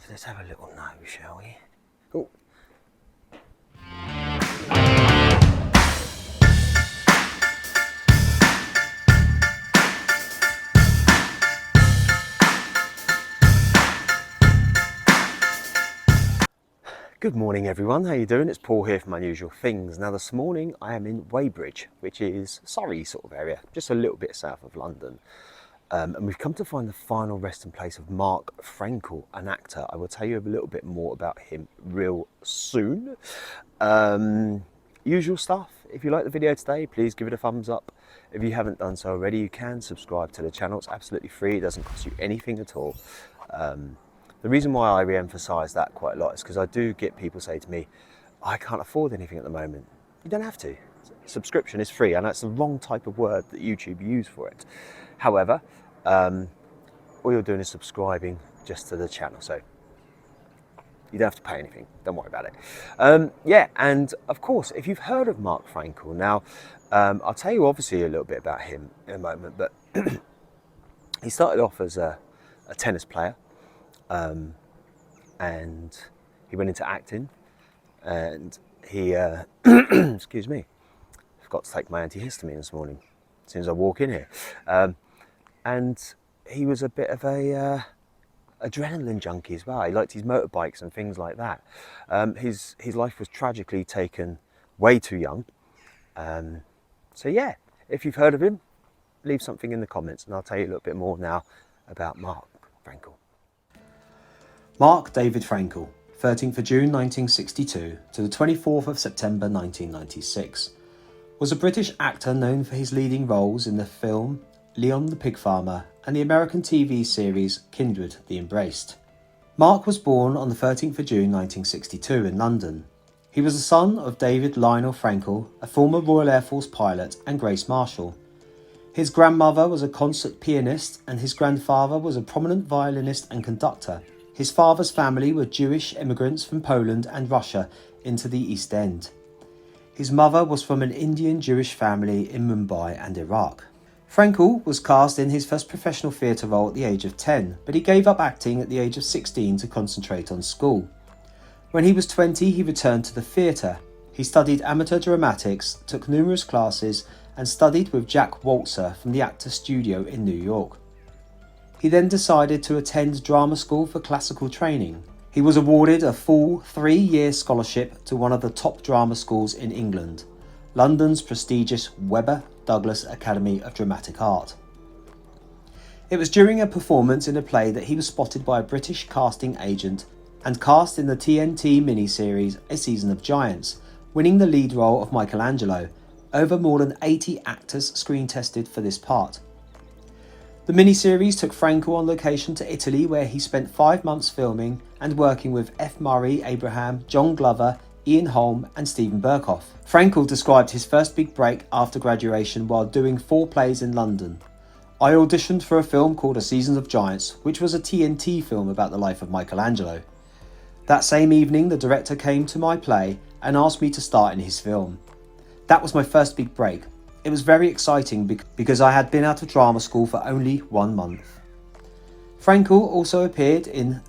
let's have a little nose, shall we? Oh. Good morning everyone, how you doing? It's Paul here from Unusual Things. Now this morning I am in Weybridge, which is Surrey sort of area, just a little bit south of London. And we've come to find the final resting place of Mark Frankel, an actor. I will tell you a little bit more about him real soon. Usual stuff, if you like the video today, please give it a thumbs up. If you haven't done so already, you can subscribe to the channel. It's absolutely free, it doesn't cost you anything at all. The reason why I re-emphasise that quite a lot is because I do get people say to me, I can't afford anything at the moment. You don't have to. Subscription is free. I know it's the wrong type of word that YouTube use for it. However, all you're doing is subscribing just to the channel. So you don't have to pay anything. Don't worry about it. Yeah, and of course, if you've heard of Mark Frankel, now I'll tell you obviously a little bit about him in a moment, but he started off as a tennis player. And he went into acting, and he excuse me, forgot to take my antihistamine this morning as soon as I walk in here, and he was a bit of a adrenaline junkie as well. He liked his motorbikes and things like that. His life was tragically taken way too young. So yeah, if you've heard of him, leave something in the comments and I'll tell you a little bit more now about Mark Frankel. Mark David Frankel, 13th of June 1962 to the 24th of September 1996, was a British actor known for his leading roles in the film Leon the Pig Farmer and the American TV series Kindred, the Embraced. Mark was born on the 13th of June 1962 in London. He was the son of David Lionel Frankel, a former Royal Air Force pilot, and Grace Marshall. His grandmother was a concert pianist and his grandfather was a prominent violinist and conductor. His father's family were Jewish immigrants from Poland and Russia into the East End. His mother was from an Indian Jewish family in Mumbai and Iraq. Frankel was cast in his first professional theatre role at the age of 10, but he gave up acting at the age of 16 to concentrate on school. When he was 20, he returned to the theatre. He studied amateur dramatics, took numerous classes, and studied with Jack Walzer from the Actor Studio in New York. He then decided to attend drama school for classical training. He was awarded a full 3-year scholarship to one of the top drama schools in England, London's prestigious Webber Douglas Academy of Dramatic Art. It was during a performance in a play that he was spotted by a British casting agent and cast in the TNT miniseries A Season of Giants, winning the lead role of Michelangelo. Over more than 80 actors screen tested for this part. The miniseries took Frankel on location to Italy, where he spent 5 months filming and working with F. Murray Abraham, John Glover, Ian Holm and Stephen Burkoff. Frankel described his first big break after graduation while doing 4 plays in London. I auditioned for a film called A Season of Giants, which was a TNT film about the life of Michelangelo. That same evening, the director came to my play and asked me to star in his film. That was my first big break. It was very exciting because I had been out of drama school for only 1 month. Frankel also appeared in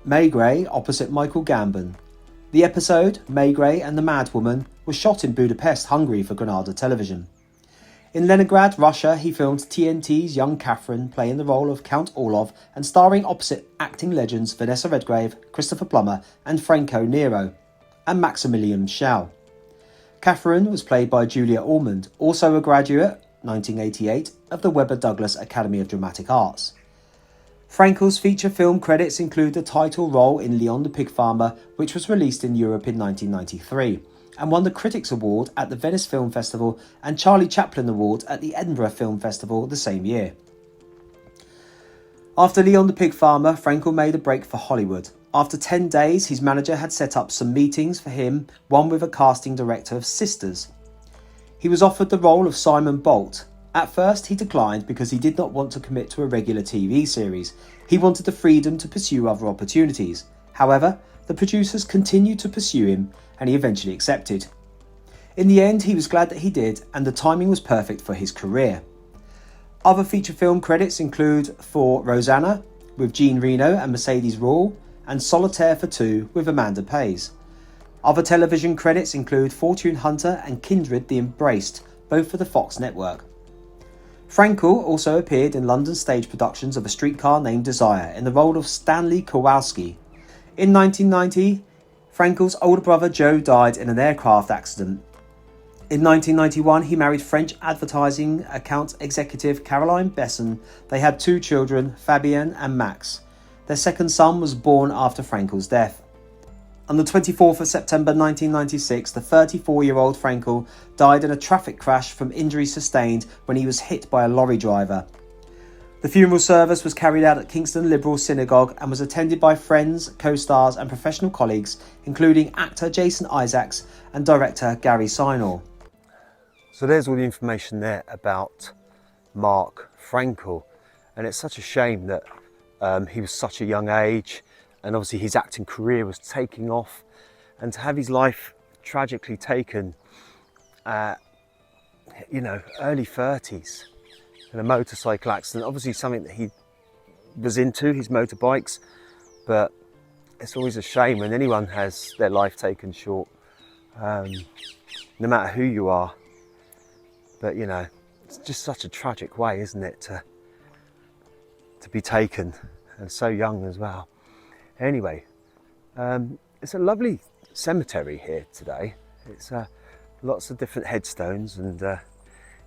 Maigret opposite Michael Gambon. The episode, Maigret and the Madwoman, was shot in Budapest, Hungary for Granada Television. In Leningrad, Russia, he filmed TNT's Young Catherine playing the role of Count Orlov and starring opposite acting legends Vanessa Redgrave, Christopher Plummer and Franco Nero, and Maximilian Schau. Catherine was played by Julia Ormond, also a graduate, 1988, of the Webber Douglas Academy of Dramatic Arts. Frankel's feature film credits include the title role in Leon the Pig Farmer, which was released in Europe in 1993, and won the Critics' Award at the Venice Film Festival and Charlie Chaplin Award at the Edinburgh Film Festival the same year. After Leon the Pig Farmer, Frankel made a break for Hollywood. After 10 days, his manager had set up some meetings for him, one with a casting director of Sisters. He was offered the role of Simon Bolt. At first, he declined because he did not want to commit to a regular TV series. He wanted the freedom to pursue other opportunities. However, the producers continued to pursue him, and he eventually accepted. In the end, he was glad that he did, and the timing was perfect for his career. Other feature film credits include For Rosanna, with Jean Reno and Mercedes Ruehl, and Solitaire for Two with Amanda Pays. Other television credits include Fortune Hunter and Kindred the Embraced, both for the Fox network. Frankel also appeared in London stage productions of A Streetcar Named Desire in the role of Stanley Kowalski. In 1990, Frankel's older brother Joe died in an aircraft accident. In 1991, he married French advertising account executive Caroline Besson. They had 2 children, Fabienne and Max. Their second son was born after Frankel's death. On the 24th of September 1996, the 34-year-old Frankel died in a traffic crash from injuries sustained when he was hit by a lorry driver. The funeral service was carried out at Kingston Liberal Synagogue and was attended by friends, co-stars and professional colleagues, including actor Jason Isaacs and director Gary Sinor. So there's all the information there about Mark Frankel, and it's such a shame that he was such a young age, and obviously his acting career was taking off, and to have his life tragically taken at, early 30s in a motorcycle accident. Obviously something that he was into, his motorbikes, but it's always a shame when anyone has their life taken short, no matter who you are. But it's just such a tragic way, isn't it, to be taken, and so young as well. Anyway, it's a lovely cemetery here today. It's lots of different headstones, and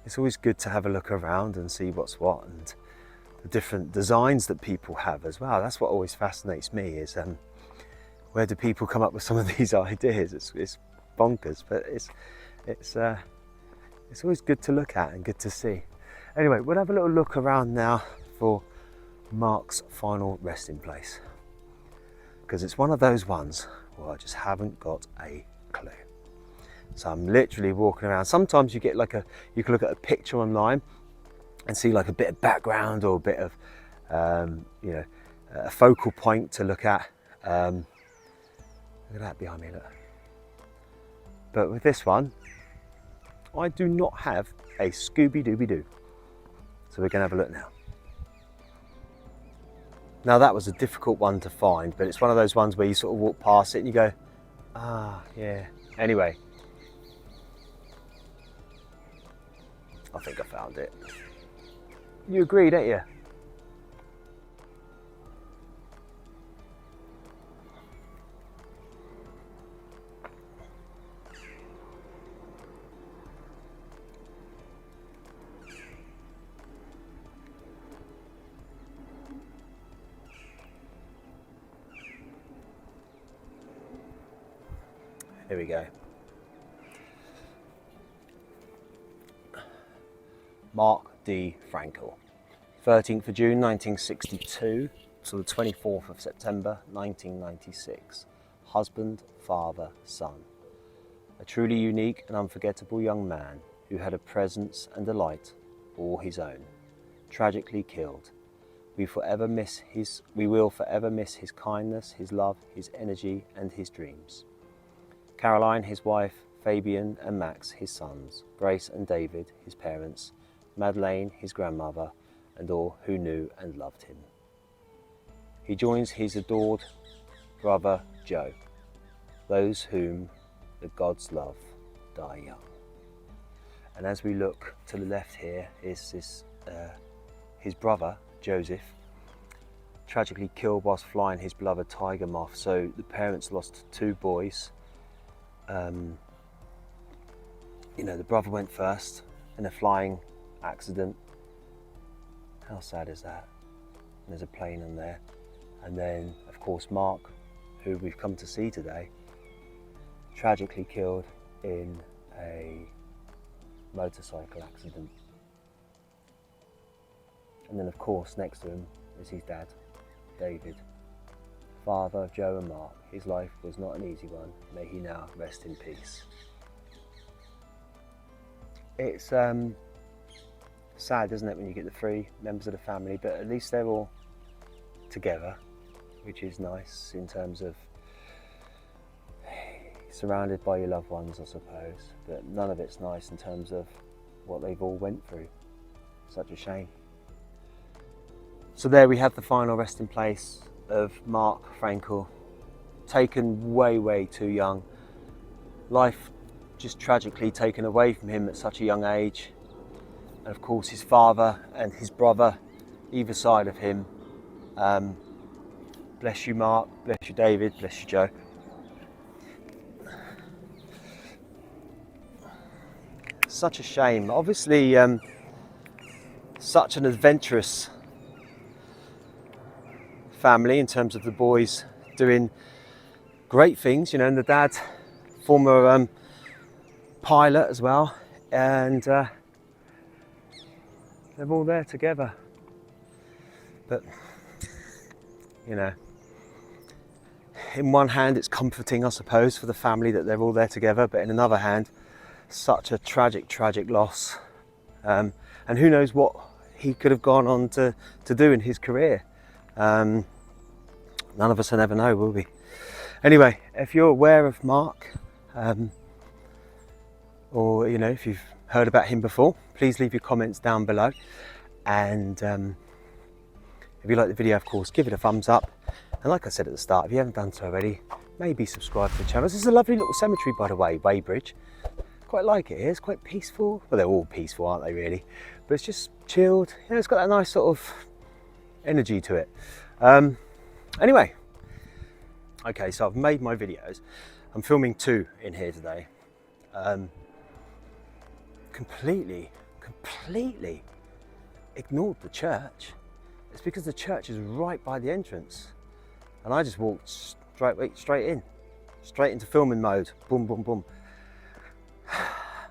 it's always good to have a look around and see what's what, and the different designs that people have as well. That's what always fascinates me, is where do people come up with some of these ideas? It's bonkers, but it's always good to look at and good to see. Anyway, we'll have a little look around now for Mark's final resting place, because it's one of those ones where I just haven't got a clue. So I'm literally walking around. Sometimes you get you can look at a picture online and see like a bit of background or a bit of, a focal point to look at. Look at that behind me, look. But with this one, I do not have a Scooby-Dooby-Doo. So we're gonna have a look now. Now that was a difficult one to find, but it's one of those ones where you sort of walk past it and you go, yeah. Anyway, I think I found it. You agree, don't you? Here we go. Mark D. Frankel, 13th of June 1962 to the 24th of September 1996. Husband, father, son. A truly unique and unforgettable young man who had a presence and a light all his own. Tragically killed. We will forever miss his kindness, his love, his energy and his dreams. Caroline, his wife, Fabian and Max, his sons, Grace and David, his parents, Madeleine, his grandmother, and all who knew and loved him. He joins his adored brother Joe, those whom the gods love die young. And as we look to the left here is his brother Joseph, tragically killed whilst flying his beloved tiger moth. So the parents lost 2 boys. The brother went first in a flying accident. How sad is that? And there's a plane in there. And then, of course, Mark, who we've come to see today, tragically killed in a motorcycle accident. And then, of course, next to him is his dad, David. Father, Joe and Mark. His life was not an easy one. May he now rest in peace. It's sad, isn't it, when you get the 3 members of the family, but at least they're all together, which is nice in terms of surrounded by your loved ones, I suppose, but none of it's nice in terms of what they've all went through. Such a shame. So there we have the final resting place of Mark Frankel, taken way too young. Life just tragically taken away from him at such a young age. And of course his father and his brother either side of him. Bless you Mark, bless you David, bless you Joe. Such a shame. Obviously such an adventurous family in terms of the boys doing great things, you know, and the dad, former pilot as well, and they're all there together. But you know, in one hand it's comforting, I suppose, for the family that they're all there together, but in another hand, such a tragic loss. And who knows what he could have gone on to do in his career. None of us will ever know, will we? Anyway, if you're aware of Mark, or you know, if you've heard about him before, please leave your comments down below. And if you like the video, of course, give it a thumbs up. And like I said at the start, if you haven't done so already, maybe subscribe to the channel. This is a lovely little cemetery, by the way, Weybridge. Quite like it here. It's quite peaceful. Well, they're all peaceful, aren't they, really? But it's just chilled. You know, it's got that nice sort of energy to it. Anyway, okay, so I've made my videos. I'm filming 2 in here today. Completely ignored the church. It's because the church is right by the entrance, and I just walked straight into filming mode. Boom, boom, boom.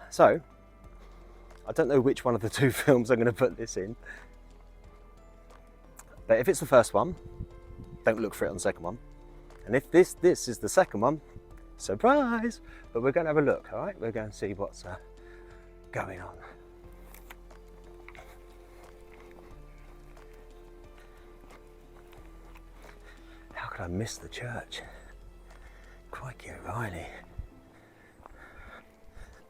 So I don't know which one of the 2 films I'm going to put this in, but if it's the first one, don't look for it on the second one. And if this is the second one, surprise! But we're going to have a look, all right? We're going to see what's going on. How could I miss the church? Crikey O'Reilly.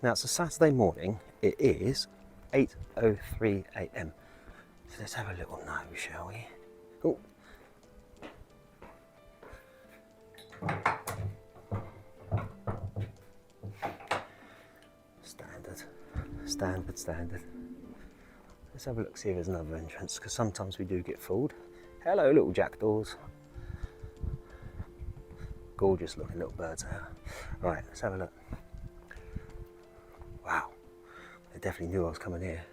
Now it's a Saturday morning. It is 8:03 AM. So let's have a little nose, shall we? Oh. Standard. Let's have a look, see if there's another entrance, because sometimes we do get fooled. Hello, little jackdaws. Gorgeous looking little birds out. Right, let's have a look. Wow, they definitely knew I was coming here.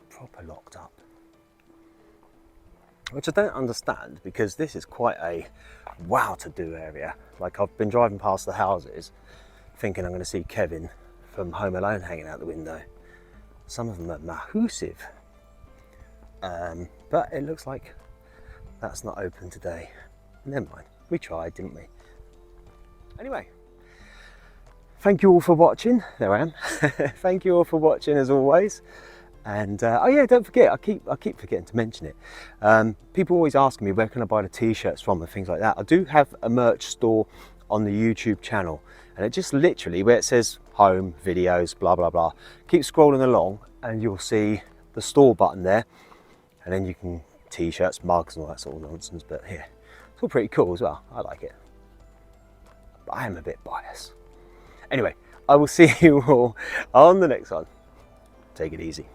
Proper locked up. Which I don't understand, because this is quite a wow to do area. Like, I've been driving past the houses thinking I'm going to see Kevin from Home Alone hanging out the window. Some of them are massive. But it looks like that's not open today. Never mind, we tried, didn't we? Anyway, thank you all for watching. There I am. Thank you all for watching as always. And oh yeah, don't forget, I keep forgetting to mention it. People always ask me where can I buy the t-shirts from and things like that. I do have a merch store on the YouTube channel, and it just literally, where it says home, videos, blah blah blah, keep scrolling along and you'll see the store button there, and then you can t-shirts, mugs and all that sort of nonsense. But here, it's all pretty cool as well. I like it, but I am a bit biased. Anyway, I will see you all on the next one. Take it easy.